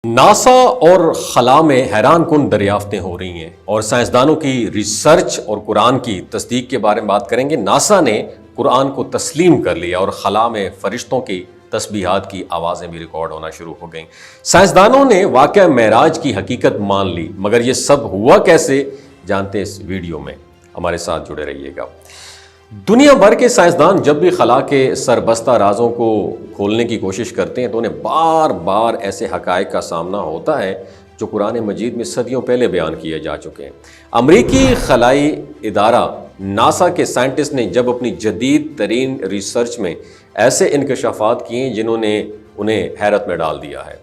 NASA اور خلا میں حیران کن دریافتیں ہو رہی ہیں اور سائنسدانوں کی ریسرچ اور قرآن کی تصدیق کے بارے میں بات کریں گے۔ ناسا نے قرآن کو تسلیم کر لیا اور خلا میں فرشتوں کی تسبیحات کی آوازیں بھی ریکارڈ ہونا شروع ہو گئیں۔ سائنسدانوں نے واقعہ معراج کی حقیقت مان لی، مگر یہ سب ہوا کیسے، جانتے اس ویڈیو میں، ہمارے ساتھ جڑے رہیے گا۔ دنیا بھر کے سائنسدان جب بھی خلا کے سربستہ رازوں کو کھولنے کی کوشش کرتے ہیں تو انہیں بار بار ایسے حقائق کا سامنا ہوتا ہے جو قرآن مجید میں صدیوں پہلے بیان کیے جا چکے ہیں۔ امریکی خلائی ادارہ ناسا کے سائنٹسٹ نے جب اپنی جدید ترین ریسرچ میں ایسے انکشافات کیے ہیں جنہوں نے انہیں حیرت میں ڈال دیا ہے۔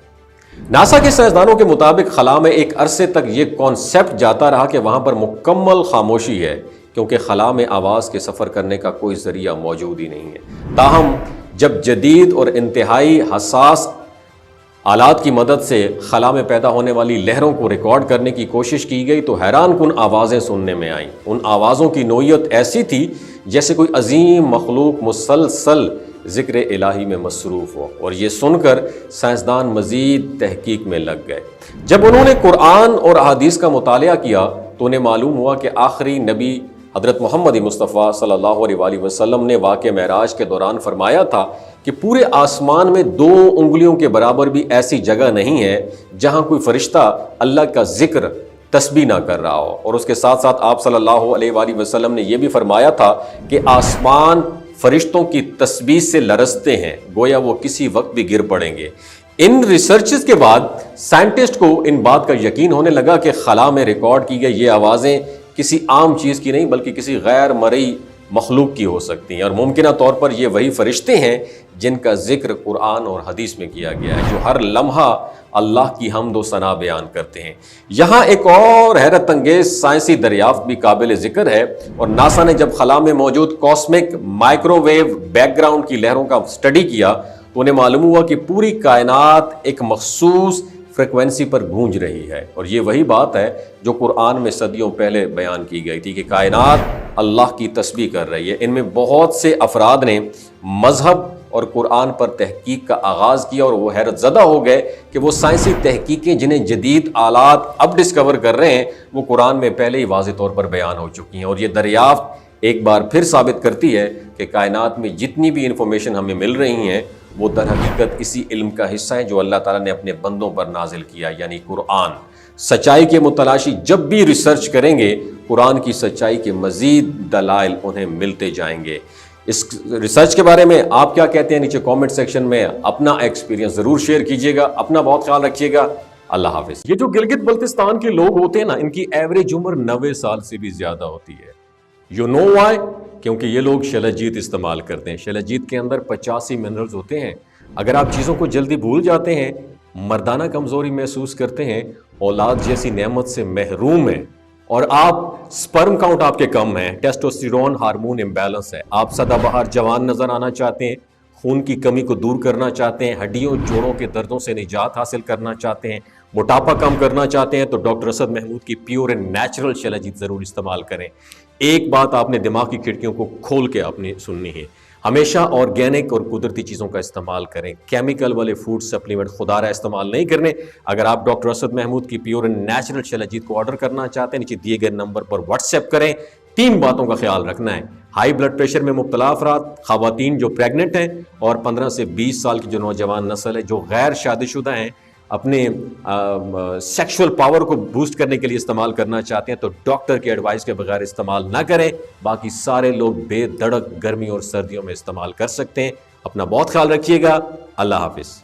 ناسا کے سائنسدانوں کے مطابق خلا میں ایک عرصے تک یہ کانسیپٹ جاتا رہا کہ وہاں پر مکمل خاموشی ہے، کیونکہ خلا میں آواز کے سفر کرنے کا کوئی ذریعہ موجود ہی نہیں ہے۔ تاہم جب جدید اور انتہائی حساس آلات کی مدد سے خلا میں پیدا ہونے والی لہروں کو ریکارڈ کرنے کی کوشش کی گئی تو حیران کن آوازیں سننے میں آئیں۔ ان آوازوں کی نوعیت ایسی تھی جیسے کوئی عظیم مخلوق مسلسل ذکر الہی میں مصروف ہو، اور یہ سن کر سائنسدان مزید تحقیق میں لگ گئے۔ جب انہوں نے قرآن اور احادیث کا مطالعہ کیا تو انہیں معلوم ہوا کہ آخری نبی حضرت محمد مصطفیٰ صلی اللہ علیہ وآلہ وسلم نے واقعہ معراج کے دوران فرمایا تھا کہ پورے آسمان میں 2 انگلیوں کے برابر بھی ایسی جگہ نہیں ہے جہاں کوئی فرشتہ اللہ کا ذکر تسبیح نہ کر رہا ہو، اور اس کے ساتھ ساتھ آپ صلی اللہ علیہ وآلہ وسلم نے یہ بھی فرمایا تھا کہ آسمان فرشتوں کی تسبیح سے لرزتے ہیں، گویا وہ کسی وقت بھی گر پڑیں گے۔ ان ریسرچز کے بعد سائنٹسٹ کو ان بات کا یقین ہونے لگا کہ خلا میں ریکارڈ کی گئی یہ آوازیں کسی عام چیز کی نہیں بلکہ کسی غیر مرئی مخلوق کی ہو سکتی ہیں، اور ممکنہ طور پر یہ وہی فرشتے ہیں جن کا ذکر قرآن اور حدیث میں کیا گیا ہے، جو ہر لمحہ اللہ کی حمد و ثنا بیان کرتے ہیں۔ یہاں ایک اور حیرت انگیز سائنسی دریافت بھی قابل ذکر ہے، اور ناسا نے جب خلا میں موجود cosmic microwave background کی لہروں کا اسٹڈی کیا تو انہیں معلوم ہوا کہ پوری کائنات ایک مخصوص فریکوینسی پر گونج رہی ہے، اور یہ وہی بات ہے جو قرآن میں صدیوں پہلے بیان کی گئی تھی کہ کائنات اللہ کی تسبیح کر رہی ہے۔ ان میں بہت سے افراد نے مذہب اور قرآن پر تحقیق کا آغاز کیا، اور وہ حیرت زدہ ہو گئے کہ وہ سائنسی تحقیقیں جنہیں جدید آلات اب ڈسکور کر رہے ہیں وہ قرآن میں پہلے ہی واضح طور پر بیان ہو چکی ہیں، اور یہ دریافت ایک بار پھر ثابت کرتی ہے کہ کائنات میں جتنی بھی انفارمیشن ہمیں مل رہی ہیں وہ در حقیقت اسی علم کا حصہ ہے جو اللہ تعالیٰ نے اپنے بندوں پر نازل کیا، یعنی قرآن۔ سچائی کے متلاشی جب بھی ریسرچ کریں گے قرآن کی سچائی کے مزید دلائل انہیں ملتے جائیں گے۔ اس ریسرچ کے بارے میں آپ کیا کہتے ہیں؟ نیچے کامنٹ سیکشن میں اپنا ایکسپیرینس ضرور شیئر کیجیے گا۔ اپنا بہت خیال رکھیے گا۔ اللہ حافظ۔ یہ جو گلگت بلتستان کے لوگ ہوتے ہیں نا، ان کی ایوریج عمر 90 سال سے بھی زیادہ ہوتی ہے۔ You know why? کیونکہ یہ لوگ شلجیت استعمال کرتے ہیں۔ شلجیت کے اندر 85 منرلز ہوتے ہیں۔ اگر آپ چیزوں کو جلدی بھول جاتے ہیں، مردانہ کمزوری محسوس کرتے ہیں، اولاد جیسی نعمت سے محروم ہیں، اور آپ سپرم کاؤنٹ آپ کے کم ہیں، ٹیسٹوسٹیرون ہارمون امبیلنس ہے، آپ سدا بہار جوان نظر آنا چاہتے ہیں، خون کی کمی کو دور کرنا چاہتے ہیں، ہڈیوں جوڑوں کے دردوں سے نجات حاصل کرنا چاہتے ہیں، موٹاپا کم کرنا چاہتے ہیں، تو ڈاکٹر اسد محمود کی پیور اینڈ نیچرل شلجیت ضرور استعمال کریں۔ ایک بات آپ نے دماغ کی کھڑکیوں کو کھول کے آپ نے سننی ہے، ہمیشہ آرگینک اور قدرتی چیزوں کا استعمال کریں، کیمیکل والے فوڈ سپلیمنٹ خدا رہا استعمال نہیں کرنے۔ اگر آپ ڈاکٹر اسد محمود کی پیور اینڈ نیچرل شلجیت کو آرڈر کرنا چاہتے ہیں، نیچے دیے گئے نمبر پر واٹس ایپ کریں۔ 3 باتوں کا خیال رکھنا ہے: ہائی بلڈ پریشر میں مبتلا افراد، خواتین جو پریگننٹ ہیں، اور 15 سے 20 سال کی جو نوجوان نسل ہے جو غیر شادی شدہ ہیں، اپنے سیکشول پاور کو بوسٹ کرنے کے لیے استعمال کرنا چاہتے ہیں تو ڈاکٹر کی ایڈوائس کے بغیر استعمال نہ کریں۔ باقی سارے لوگ بے دھڑک گرمی اور سردیوں میں استعمال کر سکتے ہیں۔ اپنا بہت خیال رکھیے گا۔ اللہ حافظ۔